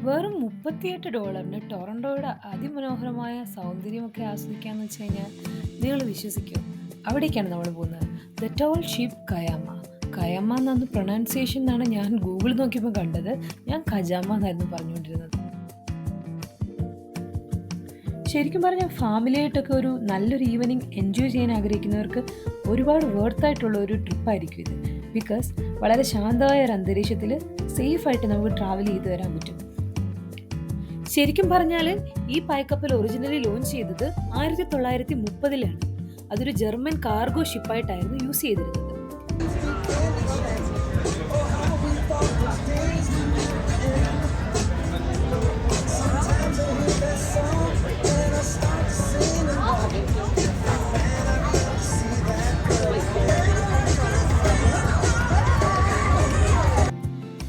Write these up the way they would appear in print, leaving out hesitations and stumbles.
വെറും $38 ടൊറന്റോയുടെ അതിമനോഹരമായ സൗന്ദര്യമൊക്കെ ആസ്വദിക്കാന്ന് വെച്ച് കഴിഞ്ഞാൽ നിങ്ങൾ വിശ്വസിക്കുമോ? അവിടേക്കാണ് നമ്മൾ പോകുന്നത്. The tall ship Kayama. Kayama എന്നാണ് പ്രൊനൗൺസിയേഷൻ എന്നാണ് ഞാൻ ഗൂഗിൾ നോക്കിയപ്പോൾ കണ്ടത്. ഞാൻ ഖജാമ എന്നായിരുന്നു പറഞ്ഞുകൊണ്ടിരുന്നത്. ശരിക്കും പറഞ്ഞാൽ ഫാമിലിയായിട്ടൊക്കെ ഒരു നല്ലൊരു ഈവനിങ് എൻജോയ് ചെയ്യാൻ ആഗ്രഹിക്കുന്നവർക്ക് ഒരുപാട് വേർത്തായിട്ടുള്ള ഒരു ട്രിപ്പായിരിക്കും ഇത്. ബിക്കോസ് വളരെ ശാന്തമായ ഒരു അന്തരീക്ഷത്തിൽ സേഫായിട്ട് നമുക്ക് ട്രാവൽ ചെയ്ത് വരാൻ പറ്റും. ശരിക്കും പറഞ്ഞാൽ ഈ പായ്ക്കപ്പൽ ഒറിജിനലി ലോഞ്ച് ചെയ്തത് 1930-ലാണ്. അതൊരു ജർമ്മൻ കാർഗോ ഷിപ്പായിട്ടായിരുന്നു യൂസ് ചെയ്തിരുന്നത്.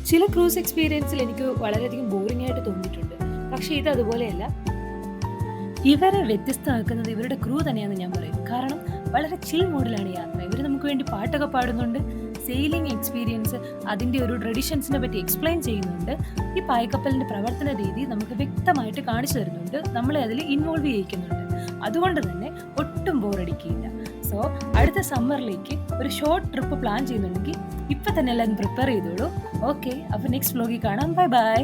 ചില ക്രൂസ് എക്സ്പീരിയൻസിൽ എനിക്ക് വളരെയധികം ബോറിംഗ് ആയിട്ട് തോന്നിയിട്ടുണ്ട്. പക്ഷേ ഇത് അതുപോലെയല്ല. ഇവരെ വ്യത്യസ്തമാക്കുന്നത് ഇവരുടെ ക്രൂ തന്നെയാണെന്ന് ഞാൻ പറയും. കാരണം വളരെ ചിൽ മോഡിലാണ് യാത്ര. ഇവർ നമുക്ക് വേണ്ടി പാട്ടൊക്കെ പാടുന്നുണ്ട്. സെയിലിംഗ് എക്സ്പീരിയൻസ്, അതിൻ്റെ ഒരു ട്രഡീഷൻസിനെ പറ്റി എക്സ്പ്ലെയിൻ ചെയ്യുന്നുണ്ട്. ഈ പായ്ക്കപ്പലിൻ്റെ പ്രവർത്തന രീതി നമുക്ക് വ്യക്തമായിട്ട് കാണിച്ചു തരുന്നുണ്ട്. നമ്മളെ അതിൽ ഇൻവോൾവ് ചെയ്യിക്കുന്നുണ്ട്. അതുകൊണ്ട് തന്നെ ഒട്ടും ബോറടിക്കില്ല. സോ അടുത്ത സമ്മറിലേക്ക് ഒരു ഷോർട്ട് ട്രിപ്പ് പ്ലാൻ ചെയ്യുന്നുണ്ടെങ്കിൽ ഇപ്പം തന്നെ എല്ലാവരും പ്രിപ്പയർ ചെയ്തോളൂ. ഓക്കെ, അപ്പോൾ നെക്സ്റ്റ് വ്ലോഗിൽ കാണാം. Bye bye.